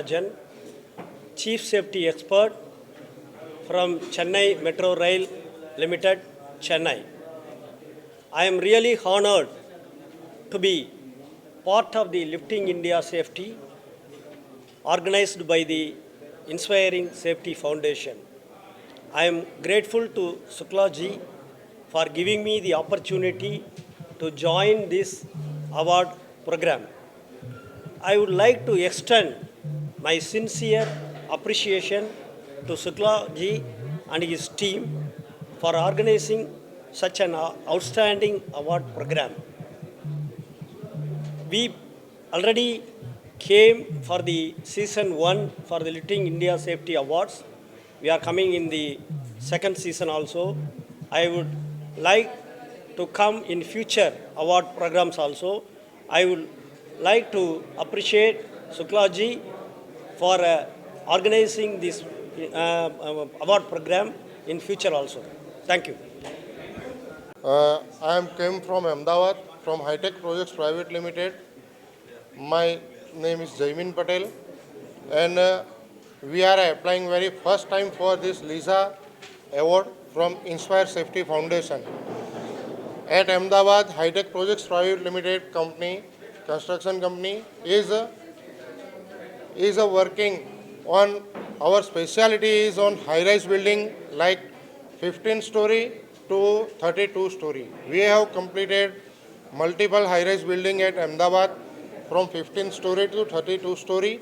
Nagarajan, Chief Safety Expert from Chennai Metro Rail Limited, Chennai. I am really honored to be part of the Lifting India Safety organized by the Inspiring Safety Foundation. I am grateful to Shukla ji for giving me the opportunity to join this award program. I would like to extend my sincere appreciation to Shukla ji and his team for organizing such an outstanding award program. We already came for the season 1 for the Lifting India Safety Awards. We are coming in the second season also. I would like to come in future award programs also. I would like to appreciate Shukla ji for organizing this award program in future also. Thank you. I am came from Ahmedabad, from High-Tech Projects Private Limited. My name is Jaimin Patel, and we are applying very first time for this LISA award from Inspire Safety Foundation. At Ahmedabad, High-Tech Projects Private Limited company, construction company, is working on, our specialty is on high-rise building like 15-story to 32-story. We have completed multiple high-rise building at Ahmedabad from 15-story to 32-story,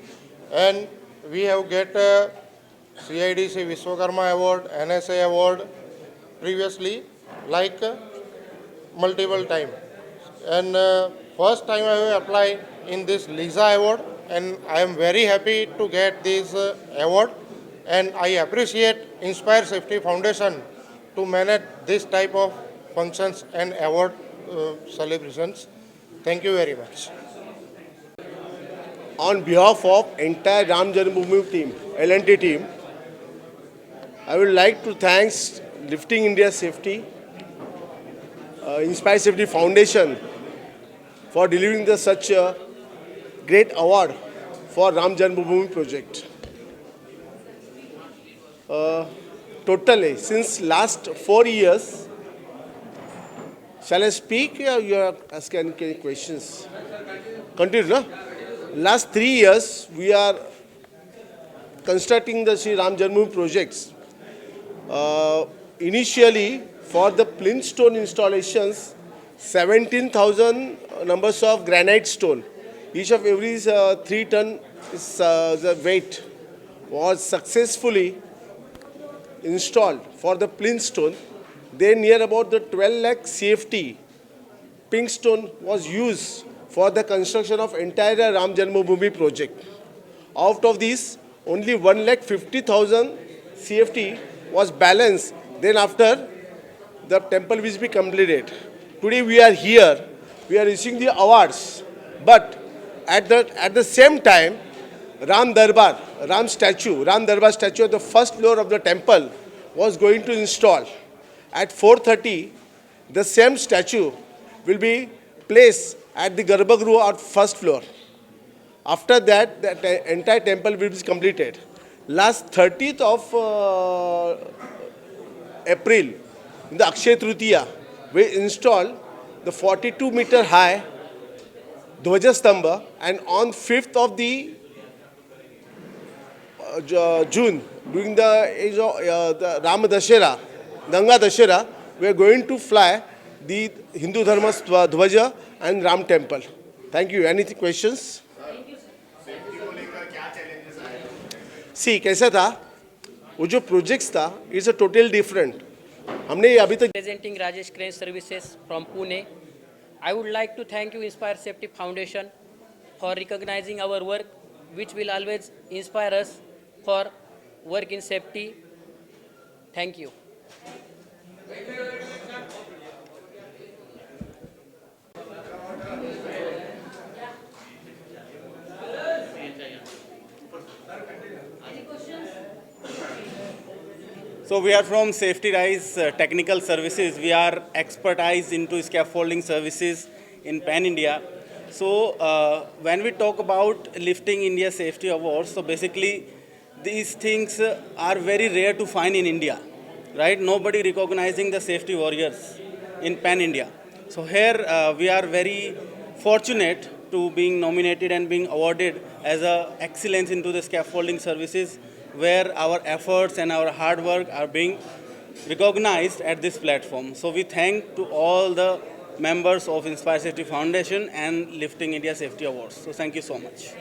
and we have get CIDC Vishwakarma Award, NSA Award previously, like multiple time. And first time I have applied in this LISA Award, and I am very happy to get this award, and I appreciate Inspire Safety Foundation to manage this type of functions and award celebrations. Thank you very much. On behalf of entire Ram Janmabhoomi team, L&T team, I would like to thank Lifting India Safety, Inspire Safety Foundation for delivering such a great award for Ram Janmabhoomi project. Totally, since last 4 years, shall I speak or you are asking any questions? Continue, no? Last 3 years, we are constructing the Sri Ram Janmabhoomi projects. Initially, for the plinth stone installations, 17,000 numbers of granite stone. Each of every 3 ton is, the weight was successfully installed for the plinth stone. Then near about the 12 lakh CFT pink stone was used for the construction of entire Ram Janmabhoomi project. Out of these, only 1,50,000 CFT was balanced. Then after the temple will be completed. Today we are here, we are receiving the awards. But at the same time, Ram Darbar statue at the first floor of the temple was going to install. At 4:30, the same statue will be placed at the Garbhagriha at first floor. After that, the entire temple will be completed. Last 30th of April, in the Akshaya Tritiya, we installed the 42-meter high Dhwajastambha, and on 5th of the June, during the age of the Rama Dashera, Ganga Dashera, we are going to fly the Hindu Dharma Dhwaja and Ram Temple. Thank you. Any questions? See, कैसा था वो जो projects था it's a total different हमने अभी तक Presenting Rajesh Crane Services from Pune. I would like to thank you, Inspire Safety Foundation, for recognizing our work, which will always inspire us for work in safety. Thank you. So we are from Safety Rise Technical Services. We are expertise into scaffolding services in Pan India. So when we talk about lifting India Safety Awards, so basically these things are very rare to find in India, right? Nobody recognizing the safety warriors in Pan India. So here we are very fortunate to being nominated and being awarded as a excellence into the scaffolding services, where our efforts and our hard work are being recognized at this platform. So we thank to all the members of Inspire Safety Foundation and Lifting India Safety Awards. So thank you so much.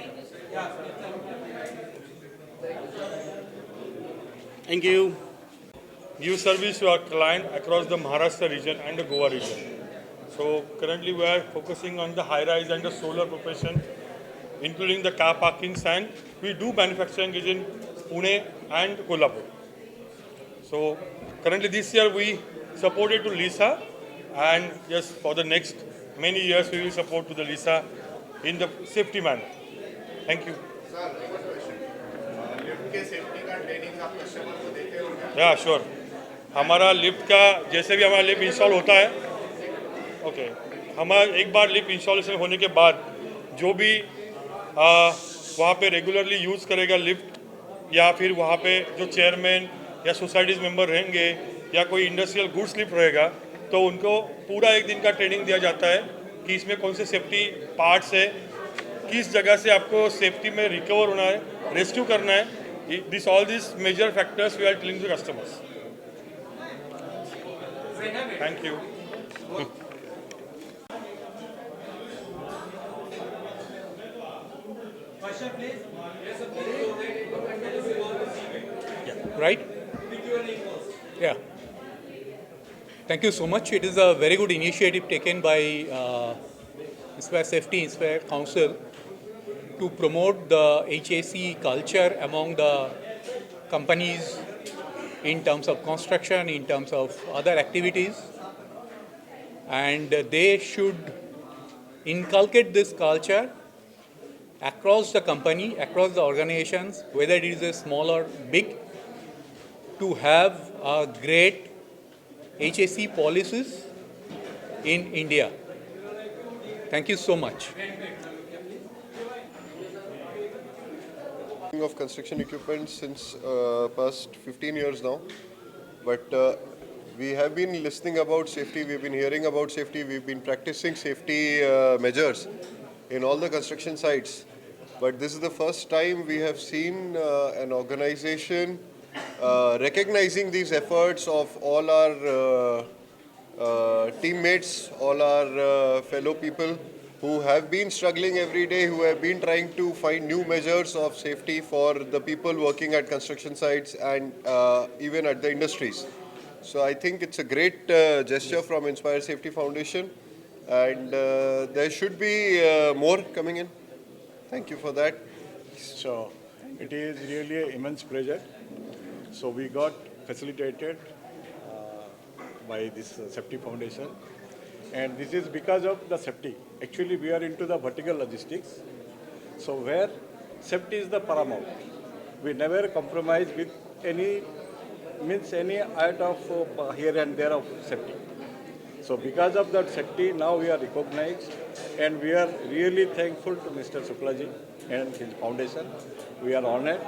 Thank you. Give service to our client across the Maharashtra region and the Goa region. So currently we are focusing on the high-rise and the solar profession, including the car parkings, and we do manufacturing in Pune and Kolhapur. So currently this year we supported to Lisa, and yes, for the next many years we will support to the Lisa in the safety manner. Thank you. Yeah, sure. हमारा lift का जैसे भी हमारा lift install होता है, okay, हमारा एक बार lift installation होने के बाद जो भी वहाँ पे रेगुलरली यूज़ करेगा लिफ्ट, या फिर वहाँ पे जो चेयरमैन या सोसाइटीज़ मेंबर रहेंगे या कोई इंडस्ट्रियल गुड्स लिफ्ट रहेगा, तो उनको पूरा एक दिन का ट्रेनिंग दिया जाता है कि इसमें कौन से सेफ्टी पार्ट्स है, किस जगह से आपको सेफ्टी में रिकवर होना है, रेस्क्यू करना है. This all this major factors we are telling to customers. Thank you. Right? Yeah. Thank you so much. It is a very good initiative taken by Inspire Safety, Inspire Council to promote the HAC culture among the companies in terms of construction, in terms of other activities. And they should inculcate this culture across the company, across the organizations, whether it is a small or big, to have a great HAC policies in India. Thank you so much. Of construction equipment since past 15 years now, but we have been listening about safety, we've been hearing about safety, we've been practicing safety measures in all the construction sites. But this is the first time we have seen an organization recognizing these efforts of all our teammates, all our fellow people who have been struggling every day, who have been trying to find new measures of safety for the people working at construction sites and even at the industries. So I think it's a great gesture from Inspire Safety Foundation, and there should be more coming in. Thank you for that. So it is really an immense pleasure. So we got facilitated by this Safety Foundation, and this is because of the safety. Actually, we are into the vertical logistics, so where safety is the paramount. We never compromise with any out of here and there of safety. So because of that safety, now we are recognized, and we are really thankful to Mr. Suklaji and his foundation. We are honored,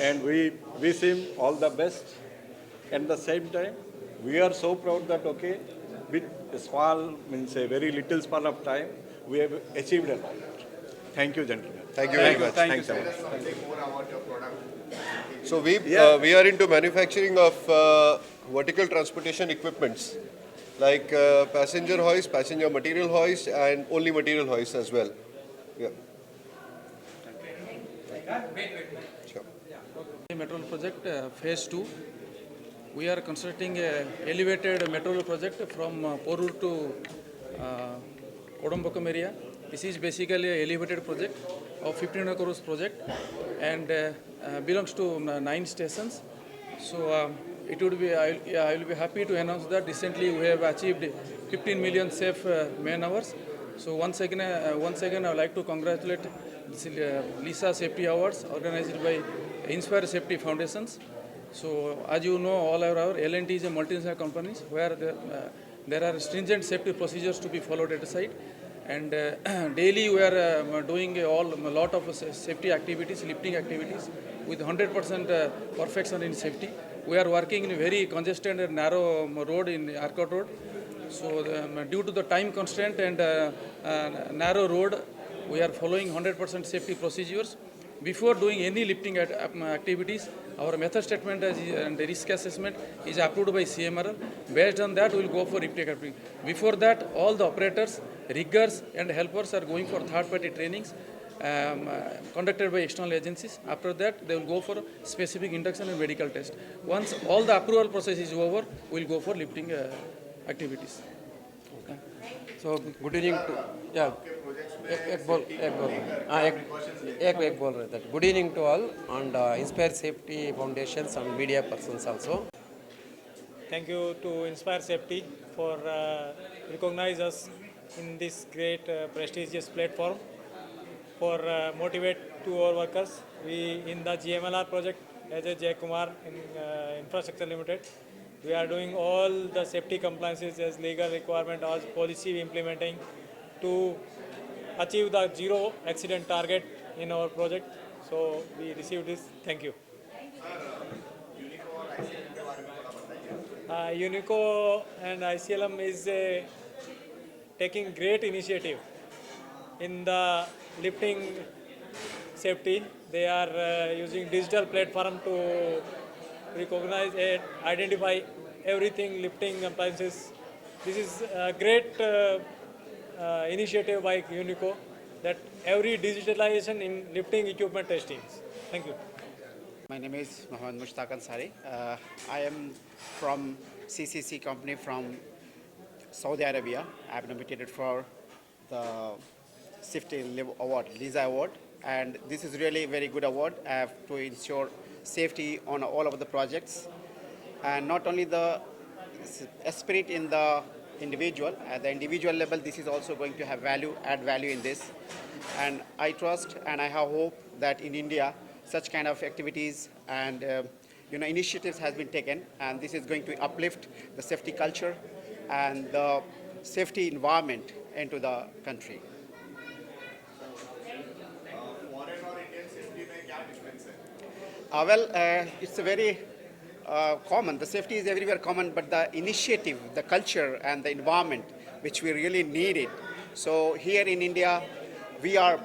and we wish him all the best. At the same time, we are so proud that, okay, with a small, means a very little span of time, we have achieved a lot. Thank you, gentlemen. Thank you very much. Thank you so much. So we are into manufacturing of vertical transportation equipments like passenger hoist, passenger material hoist, and only material hoist as well. Yeah. Sure. Metro rail project phase 2. We are constructing a elevated metro rail project from Porur to Kodambakam area. This is basically an elevated project of 1500 crores project, and belongs to 9 stations. So it would be, I will be happy to announce that recently we have achieved 15 million safe man hours. So once again I would like to congratulate this, Lisa Safety Awards organized by Inspire Safety Foundations. So as you know, all our L&T is a multinational company where there are stringent safety procedures to be followed at the site, And daily we are doing a lot of safety activities, lifting activities with 100% perfection in safety. We are working in a very congested and narrow road in Arcot Road. So due to the time constraint and narrow road, we are following 100% safety procedures. Before doing any lifting activities, our method statement and the risk assessment is approved by CMRL. Based on that, we will go for lifting activity. Before that, all the operators, riggers and helpers are going for third-party trainings conducted by external agencies. After that, they will go for specific induction and medical test. Once all the approval process is over, we will go for lifting activities. So good evening to एक बोल हाँ एक बोल रहे थे. Good evening to all and Inspire Safety Foundations and media persons also. Thank you to Inspire Safety for recognize us in this great prestigious platform for motivate to our workers. We in the GMLR project as a Jay Kumar in Infrastructure Limited, we are doing all the safety compliances as legal requirement as policy we implementing to achieve the zero accident target in our project. So we received this. Thank you. Unico and ICLM is taking great initiative in the lifting safety. They are using digital platform to recognize and identify everything lifting appliances. This is a great initiative by Unico that every digitalization in lifting equipment testing. Thank you. My name is Mohammad Mushtaq Ansari. I am from CCC company from Saudi Arabia. I have nominated for the Safety Award, LISA Award, and this is really a very good award to ensure safety on all of the projects, and not only the spirit in the individual, at the individual level, this is also going to have add value in this, and I trust and I have hope that in India such kind of activities and initiatives has been taken, and this is going to uplift the safety culture and the safety environment into the country. It's a very common. The safety is everywhere common, but the initiative, the culture, and the environment, which we really need it. So here in India, we are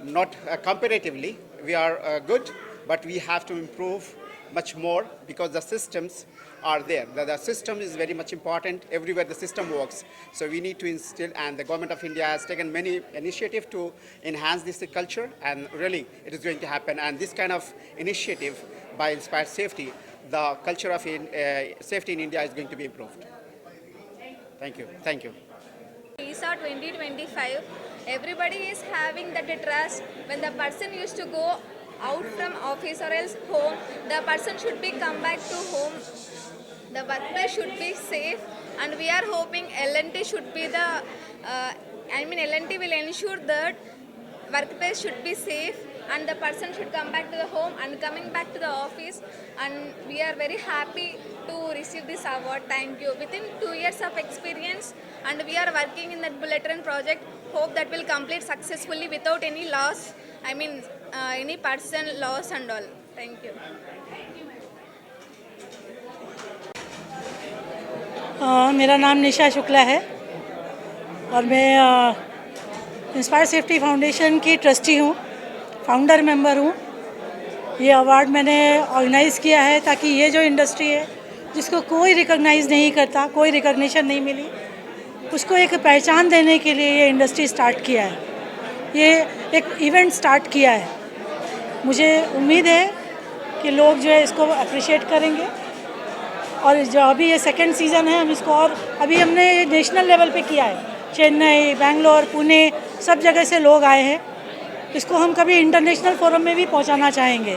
not comparatively, we are good, but we have to improve much more because the systems are there. The system is very much important. Everywhere the system works. So we need to instill, and the government of India has taken many initiatives to enhance this culture, and really it is going to happen. And this kind of initiative by Inspire Safety, the culture of safety in India is going to be improved. Thank you. Thank you. LISA 2025, everybody is having that trust. When the person used to go out from office or else home, the person should be come back to home. The workplace should be safe, and we are hoping L&T should be the, L&T will ensure that workplace should be safe and the person should come back to the home and coming back to the office, and we are very happy to receive this award. Thank you. Within 2 years of experience, and we are working in that bullet train project, hope that will complete successfully without any loss, any person loss and all. Thank you. मेरा नाम निशा शुक्ला है और मैं inspire Safety foundation की trustee हूँ, founder member हूँ। ये award मैंने ऑर्गेनाइज़ किया है ताकि ये जो इंडस्ट्री है जिसको कोई रिकॉग्नाइज़ नहीं करता, कोई रिकॉग्निशन नहीं मिली, उसको एक पहचान देने के लिए ये इंडस्ट्री स्टार्ट किया है, ये एक इवेंट स्टार्ट किया है। मुझे उम्मीद है कि लोग जो है इसको अप्रिशिएट करेंगे, और जो अभी ये सेकंड सीज़न है हम इसको, और अभी हमने नेशनल लेवल पे किया है, चेन्नई, बेंगलोर, पुणे, सब जगह से लोग आए हैं। इसको हम कभी इंटरनेशनल फोरम में भी पहुंचाना चाहेंगे।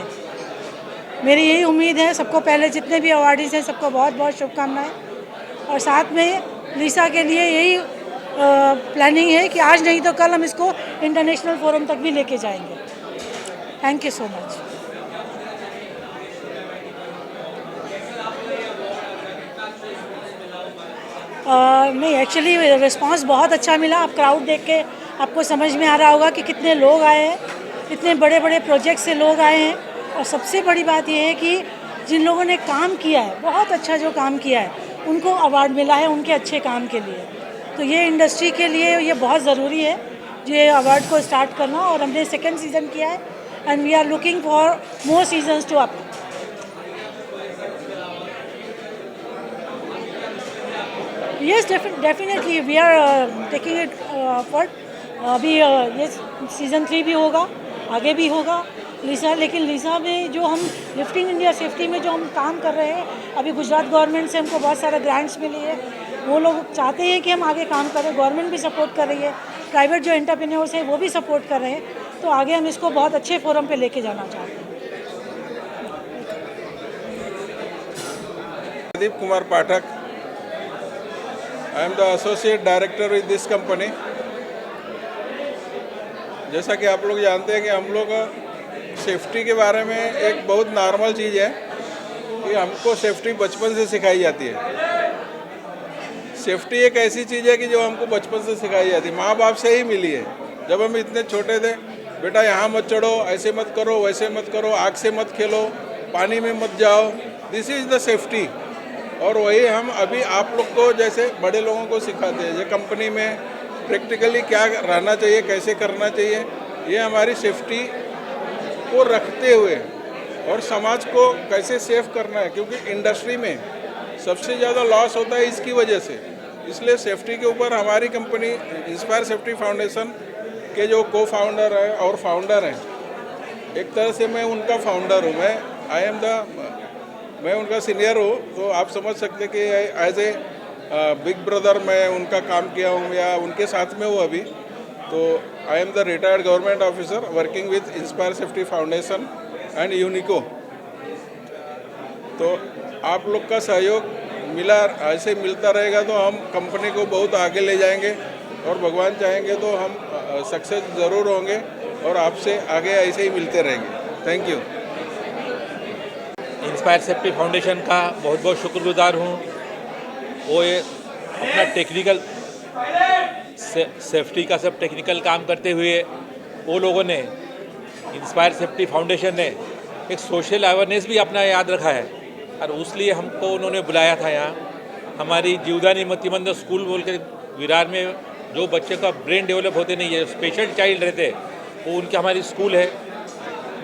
मेरी यही उम्मीद है। सबको पहले जितने भी अवार्डीज़ हैं सबको बहुत बहुत शुभकामनाएं, और साथ में लिसा के लिए यही प्लानिंग है कि आज नहीं तो कल हम इसको इंटरनेशनल फोरम तक भी लेके जाएंगे। Thank you so much. नहीं, एक्चुअली रिस्पांस बहुत अच्छा मिला। आप क्राउड देख के आपको समझ में आ रहा होगा कि कितने लोग आए हैं, इतने बड़े बड़े प्रोजेक्ट से लोग आए हैं। और सबसे बड़ी बात यह है कि जिन लोगों ने काम किया है, बहुत अच्छा जो काम किया है, उनको अवार्ड मिला है उनके अच्छे काम के लिए। तो ये इंडस्ट्री के लिए ये बहुत ज़रूरी है ये अवार्ड को स्टार्ट करना। और हमने सेकेंड सीज़न किया है and we are looking for more seasons to up. Yes, definitely we are taking it forward. अभी ये सीज़न 3 भी होगा, आगे भी होगा लिसा। लेकिन लिसा में जो हम लिफ्टिंग इंडिया सेफ्टी में जो हम काम कर रहे हैं, अभी गुजरात गवर्नमेंट से हमको बहुत सारे ग्रांट्स मिली है। वो लोग चाहते हैं कि हम आगे काम करें, गवर्नमेंट भी सपोर्ट कर रही है, प्राइवेट जो एंटरप्रेन्योर्स हैं वो भी सपोर्ट कर रहे हैं। तो आगे हम इसको बहुत अच्छे फोरम पे लेके जाना चाहते हैं। Pradeep Kumar Pathak, I am the associate director with this company. जैसा कि आप लोग जानते हैं कि हम लोग सेफ्टी के बारे में एक बहुत नॉर्मल चीज़ है कि हमको सेफ्टी बचपन से सिखाई जाती है। सेफ्टी एक ऐसी चीज़ है कि जो हमको बचपन से सिखाई जाती है, माँ बाप से ही मिली है। जब हम इतने छोटे थे, बेटा यहाँ मत चढ़ो, ऐसे मत करो, वैसे मत करो, आग से मत खेलो, पानी में मत जाओ, दिस इज़ द सेफ्टी। और वही हम अभी आप लोग को जैसे बड़े लोगों को सिखाते हैं, ये कंपनी में प्रैक्टिकली क्या रहना चाहिए, कैसे करना चाहिए, ये हमारी सेफ्टी को रखते हुए और समाज को कैसे सेफ करना है। क्योंकि इंडस्ट्री में सबसे ज़्यादा लॉस होता है इसकी वजह से, इसलिए सेफ्टी के ऊपर हमारी कंपनी इंस्पायर सेफ्टी फाउंडेशन के जो को फाउंडर है और फाउंडर हैं, एक तरह से मैं उनका फाउंडर हूँ, मैं उनका सीनियर हूँ। तो आप समझ सकते कि एज ए बिग ब्रदर मैं उनका काम किया हूँ या उनके साथ में हूँ अभी। तो I am the retired government officer working with Inspire Safety Foundation and Unico. तो आप लोग का सहयोग ऐसे मिलता रहेगा तो हम कंपनी को बहुत आगे ले जाएंगे और भगवान चाहेंगे तो हम सक्सेस ज़रूर होंगे और आपसे आगे ऐसे ही मिलते रहेंगे। Thank you. Inspire Safety foundation का बहुत बहुत शुक्रगुजार हूँ। वो ये अपना टेक्निकल सेफ्टी का सब टेक्निकल काम करते हुए वो लोगों ने, इंस्पायर सेफ्टी फाउंडेशन ने एक सोशल अवेयरनेस भी अपना याद रखा है और उसलिए हमको उन्होंने बुलाया था यहाँ। हमारी जीवदानी मतिमंद स्कूल बोल के विरार में जो बच्चे का ब्रेन डेवलप होते नहीं है, स्पेशल चाइल्ड रहते, वो उनकी हमारी स्कूल है।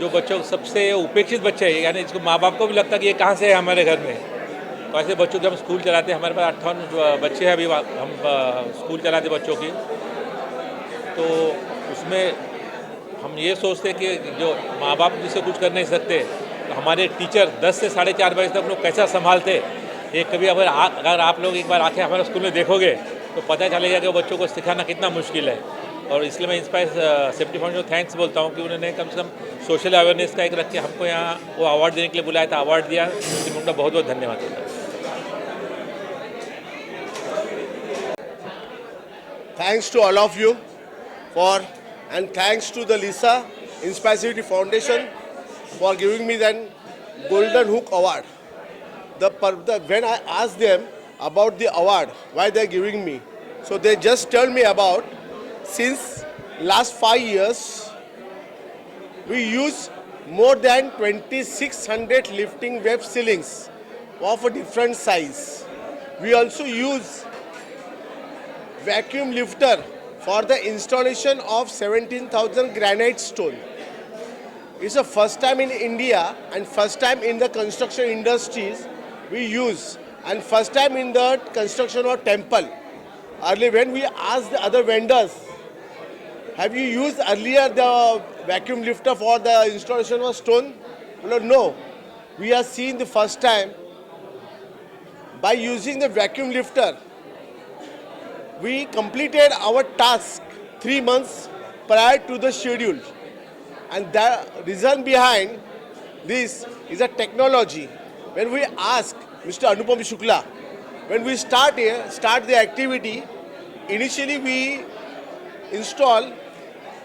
जो बच्चों सबसे उपेक्षित बच्चे हैं, यानी इसको माँ बाप को भी लगता है कि ये कहाँ से है हमारे घर में, तो ऐसे बच्चों के हम स्कूल चलाते हैं। हमारे पास 58 बच्चे हैं अभी, हम स्कूल चलाते बच्चों की। तो उसमें हम ये सोचते हैं कि जो माँ बाप जिससे कुछ कर नहीं सकते, तो हमारे टीचर 10 से 4:30 बजे तक लोग कैसा संभालते, ये कभी अगर आप लोग एक बार आके हमारे स्कूल में देखोगे तो पता चलेगा कि बच्चों को सिखाना कितना मुश्किल है। और इसलिए मैं इंस्पायर सेफ्टी फाउंडेशन को थैंक्स बोलता हूँ कि उन्होंने कम से कम सोशल अवेयरनेस का एक रख के हमको यहाँ वो अवार्ड देने के लिए बुलाया था, अवार्ड दिया। इसलिए उनका बहुत बहुत धन्यवाद देता हूँ। Thanks to all of you and thanks to the Lisa Inspire Safety Foundation for giving me that Golden Hook Award. When I asked them about the award, why they are giving me, so they just told me about since last 5 years we use more than 2600 lifting web ceilings of a different size. We also use vacuum lifter for the installation of 17,000 granite stone. It's the first time in India and first time in the construction industries we use, and first time in the construction of temple. Earlier when we asked the other vendors, have you used earlier the vacuum lifter for the installation of stone? No. We are seeing the first time by using the vacuum lifter. We completed our task 3 months prior to the schedule, and the reason behind this is a technology. When we ask Mr. Anupam Shukla, when we start the activity, initially we install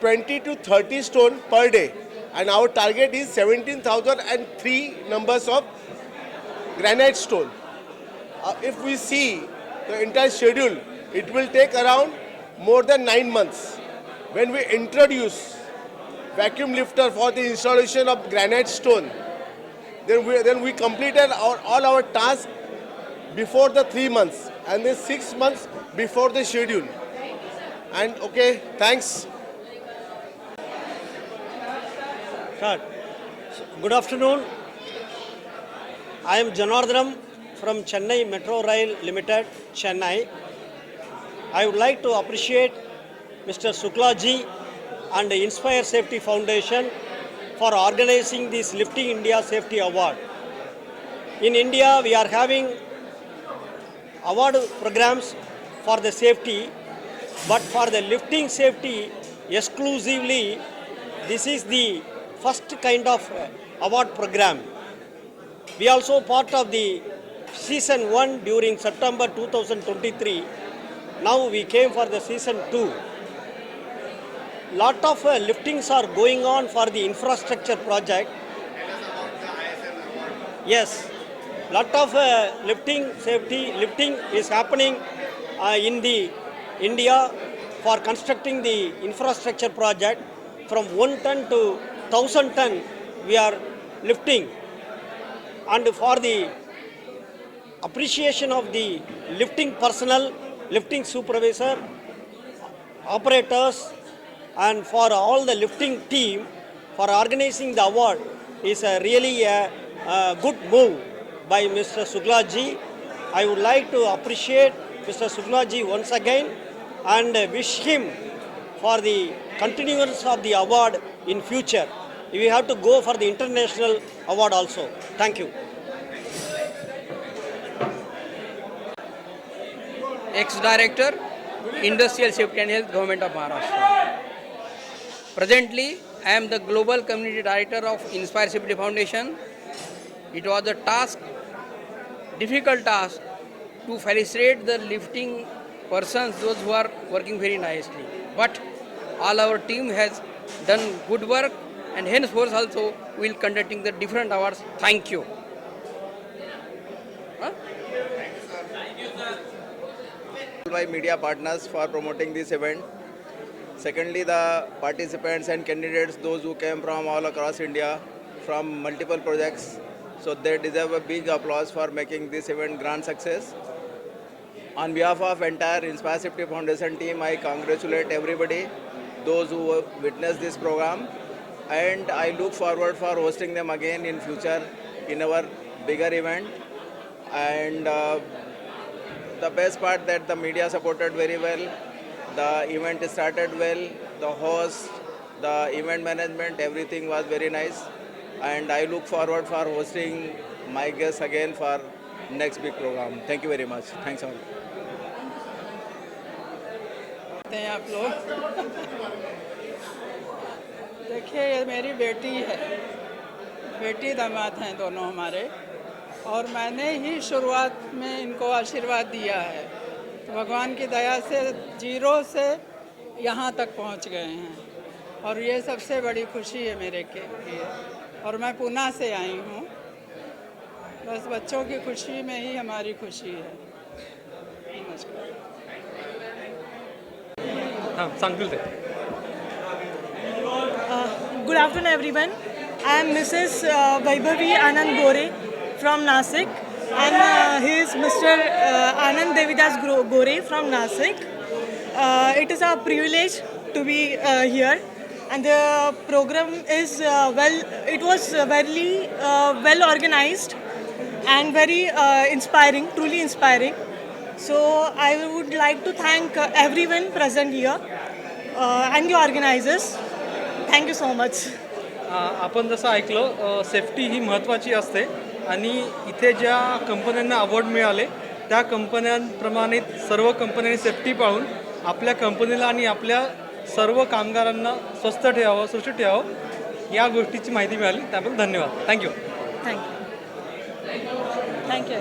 20 to 30 stone per day, and our target is 17,003 numbers of granite stone. If we see the entire schedule, it will take around more than 9 months. when we introduce vacuum lifter for the installation of granite stone, then we completed all our tasks before the 3 months and then 6 months before the schedule. And okay, thanks. Start. Good afternoon. I am Janardhanam from Chennai Metro Rail Limited, Chennai. I would like to appreciate Mr. Suklaji and the Inspire Safety Foundation for organizing this Lifting India Safety Award. In India, we are having award programs for the safety, but for the lifting safety exclusively, this is the first kind of award program. We also part of the season 1 during September 2023. Now we came for the season 2. Lot of liftings are going on for the infrastructure project. Yes, lot of lifting is happening in the India for constructing the infrastructure project. From 1 ton to 1000 ton we are lifting, and for the appreciation of the lifting personnel, lifting supervisor, operators, and for all the lifting team for organizing the award is really a good move by Mr. Suklaji. I would like to appreciate Mr. Suklaji once again and wish him for the continuance of the award in future. We have to go for the international award also. Thank you. Ex-Director, Industrial Safety and Health, Government of Maharashtra. Presently, I am the Global Community Director of Inspire Safety Foundation. It was a difficult task to facilitate the lifting persons, those who are working very nicely. But all our team has done good work, and henceforth also we will conducting the different awards. Thank you. By media partners for promoting this event. Secondly, the participants and candidates, those who came from all across India, from multiple projects, so they deserve a big applause for making this event grand success. On behalf of entire Inspire Safety Foundation team, I congratulate everybody, those who witnessed this program, and I look forward for hosting them again in future in our bigger event. And the best part that the media supported very well, the event started well, the host, the event management, everything was very nice, and I look forward for hosting my guests again for next big program. Thank you very much. Thanks all. आप लोग देखिए, ये मेरी बेटी है, बेटी दामाद हैं दोनों हमारे, और मैंने ही शुरुआत में इनको आशीर्वाद दिया है। तो भगवान की दया से 0 से यहाँ तक पहुँच गए हैं, और ये सबसे बड़ी खुशी है मेरे के लिए। और मैं पुणे से आई हूँ, बस बच्चों की खुशी में ही हमारी खुशी है। नमस्कार। Good afternoon, everyone. I am Mrs. Vaibhavi Anand Gore from Nasik, and he is Mr. Anand Devidas Gore from Nasik. It is a privilege to be here, and the program is it was very well organized and very inspiring, truly inspiring. So I would like to thank everyone present here and the organizers. Thank you so much. आपण जसं ऐकलं, safety ही महत्त्वाची असते, आणि इथे ज्या कंपन्यांना award मिळाले त्या कंपन्यांप्रमाणे सर्व कंपन्यांनी सेफ्टी पाळून आपल्या कंपनीला आणि आपल्या सर्व कामगारांना स्वस्थ ठेवावं, सुरक्षित ठेवावं, या गोष्टीची माहिती मिळाली. त्याबद्दल धन्यवाद. थँक्यू. Thank you.